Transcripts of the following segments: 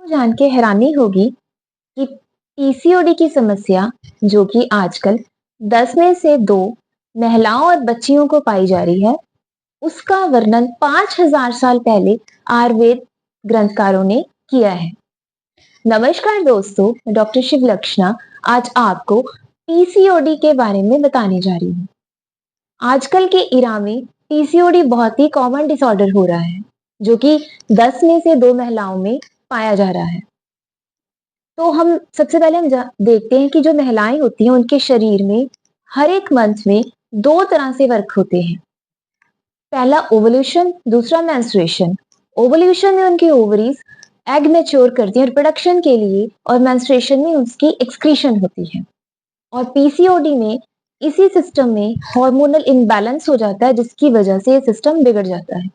जान के हैरानी होगी कि पीसीओडी की समस्या जो कि आजकल 10 में से 2 महिलाओं और बच्चियों को पाई जा रही है, उसका वर्णन 5000 साल पहले आयुर्वेद ग्रंथकारों ने किया है। नमस्कार दोस्तों, मैं डॉक्टर शिवलक्षणा आज आपको पीसीओडी के बारे में बताने जा रही हूँ। आजकल के इरा में पीसीओडी बहुत ही कॉमन डिसऑर्डर हो रहा है, जो कि 10 में से 2 महिलाओं में पाया जा रहा है। तो हम सबसे पहले देखते हैं कि जो महिलाएं होती हैं उनके शरीर में हर एक मंथ में 2 तरह से वर्क होते हैं। पहला ओवुलेशन, दूसरा मेंस्ट्रुएशन। ओवुलेशन में उनकी ओवरीज एग मैच्योर करती हैं रिप्रोडक्शन के लिए, और मेंस्ट्रुएशन में उसकी एक्सक्रीशन होती है। और पीसीओडी में इसी सिस्टम में हार्मोनल इम्बैलेंस हो जाता है, जिसकी वजह से ये सिस्टम बिगड़ जाता है।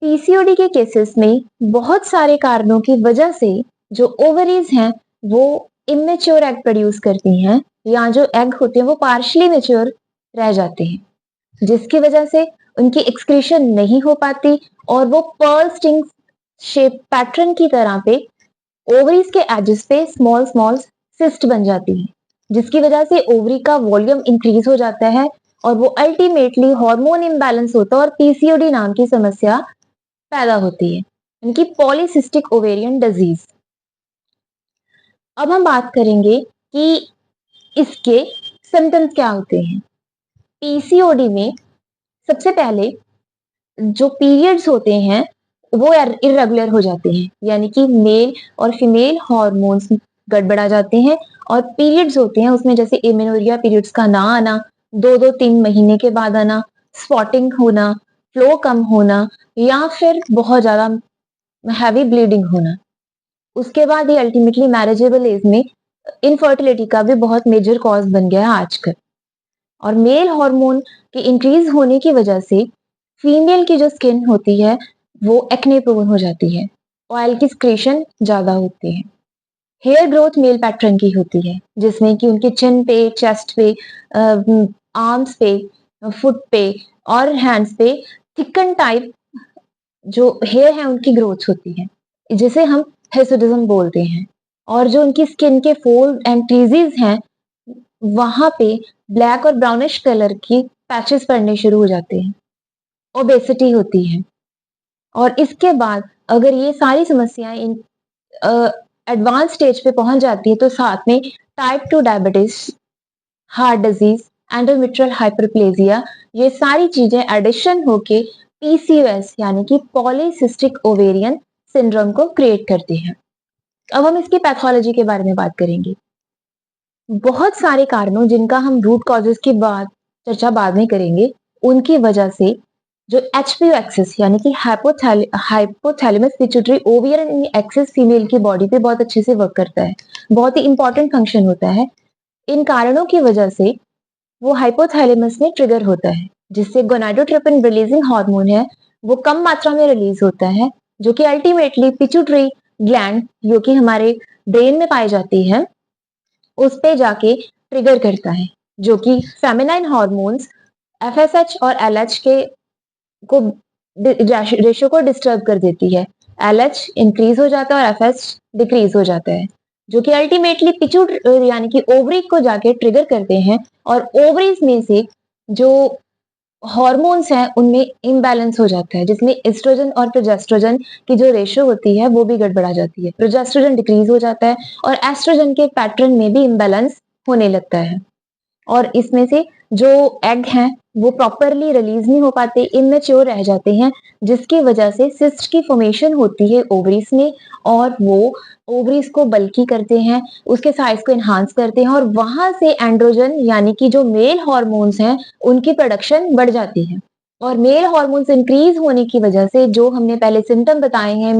पीसीओडी के केसेस में बहुत सारे कारणों की वजह से जो ओवरीज हैं वो इमेच्योर एग प्रोड्यूस करती हैं, या जो एग होते हैं वो पार्शली मैच्योर रह जाते हैं, जिसकी वजह से उनकी एक्सक्रीशन नहीं हो पाती और वो पर्ल स्टिंग शेप पैटर्न की तरह पे ओवरीज के एजेस पे स्मॉल स्मॉल सिस्ट बन जाती है, जिसकी वजह से ओवरी का वॉल्यूम इंक्रीज हो जाता है और वो अल्टीमेटली हार्मोन इम्बैलेंस होता है और पीसीओडी नाम की समस्या पैदा होती है, इनकी पॉलीसिस्टिक ओवेरियन डिजीज। अब हम बात करेंगे कि इसके सिम्टम्स क्या होते हैं। पीसीओडी में सबसे पहले जो पीरियड्स होते हैं वो इरेगुलर हो जाते हैं, यानी कि मेल और फीमेल हार्मोन्स गड़बड़ा जाते हैं। और पीरियड्स होते हैं उसमें जैसे एमेनोरिया पीरियड्स का ना आना, 2-3 महीने के बाद आना, स्पॉटिंग होना, फ्लो कम होना, या फिर बहुत ज्यादा हैवी ब्लीडिंग होना। उसके बाद ये अल्टीमेटली मैरिजेबल एज में इनफर्टिलिटी का भी बहुत मेजर कॉज बन गया है आजकल। और मेल हार्मोन के इंक्रीज होने की वजह से फीमेल की जो स्किन होती है वो एक्ने प्रोन हो जाती है, ऑयल की सिक्रेशन ज्यादा होती है। हेयर ग्रोथ मेल पैटर्न की होती है, जिसमें कि उनके चिन पे, चेस्ट पे, आर्म्स पे, फुट पे और हैंड्स पे थिकन टाइप जो हेयर है उनकी ग्रोथ होती है, जिसे हम हिर्सुटिज्म बोलते हैं। और जो उनकी स्किन के फोल्ड एंड क्रीजेस हैं वहां पे ब्लैक और ब्राउनिश कलर की पैचेस पड़ने शुरू हो जाते हैं, ओबेसिटी होती है। और इसके बाद अगर ये सारी समस्याएं इन एडवांस स्टेज पे पहुंच जाती है तो साथ में type 2 diabetes, heart disease, endometrial hyperplasia, ये सारी चीजें एडिशन होके पीसीओएस यानी कि पॉलीसिस्टिक ओवेरियन सिंड्रोम को क्रिएट करती हैं। अब हम इसकी पैथोलॉजी के बारे में बात करेंगे। बहुत सारे कारणों जिनका हम रूट कॉजेस की बात चर्चा बाद में करेंगे, उनकी वजह से जो एचपीओ एक्सिस यानी कि हाइपोथैलेमस पिट्यूटरी ओवियरियन एक्सिस फीमेल की बॉडी पे बहुत अच्छे से वर्क करता है, बहुत ही इंपॉर्टेंट फंक्शन होता है। इन कारणों की वजह से वो हाइपोथैलेमस में ट्रिगर होता है, जिससे गोनाडोट्रोपिन रिलीजिंग हार्मोन है वो कम मात्रा में रिलीज होता है, जो कि अल्टीमेटली पिट्यूटरी ग्लैंड जो कि हमारे ब्रेन में पाई जाती है उस पे जाके ट्रिगर करता है, जो कि फेमिनाइन हार्मोन्स एफएसएच और एलएच के को रेशियो को डिस्टर्ब कर देती है। एलएच इंक्रीज हो जाता है और एफएच डिक्रीज हो जाता है, जो कि अल्टीमेटली पिट्यूटरी यानी कि ओवरी को जाके ट्रिगर करते हैं। और ओवरीज में से जो हॉर्मोन्स हैं उनमें इम्बैलेंस हो जाता है, जिसमें एस्ट्रोजन और प्रोजेस्ट्रोजन की जो रेशियो होती है वो भी गड़बड़ा जाती है। प्रोजेस्ट्रोजन डिक्रीज हो जाता है और एस्ट्रोजन के पैटर्न में भी इम्बैलेंस होने लगता है। और इसमें से जो एग हैं वो प्रॉपरली रिलीज नहीं हो पाते, इमेच्योर रह जाते हैं, जिसकी वजह से सिस्ट की फॉर्मेशन होती है ओवरीज में, और वो ओवरीज को बल्की करते हैं, उसके साइज को एनहांस करते हैं, और वहां से एंड्रोजन यानी कि जो मेल हार्मोन्स हैं उनकी प्रोडक्शन बढ़ जाती है। और मेल हार्मोन्स इंक्रीज होने की वजह से जो हमने पहले सिम्टम बताए हैं,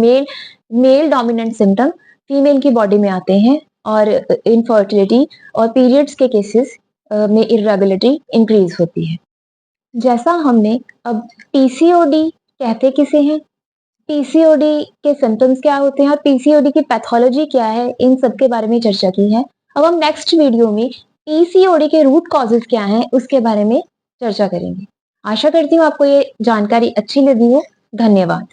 मेल डोमिनेंट सिम्टम फीमेल की बॉडी में आते हैं, और इनफर्टिलिटी और पीरियड्स के केसेस में इरेगुलरिटी इंक्रीज होती है। जैसा हमने अब पीसीओडी कहते किसे हैं, पीसीओडी के सिम्टम्स क्या होते हैं और पीसीओडी की पैथोलॉजी क्या है, इन सब के बारे में चर्चा की है। अब हम नेक्स्ट वीडियो में पीसीओडी के रूट कॉजेस क्या हैं उसके बारे में चर्चा करेंगे। आशा करती हूँ आपको ये जानकारी अच्छी लगी हो। धन्यवाद।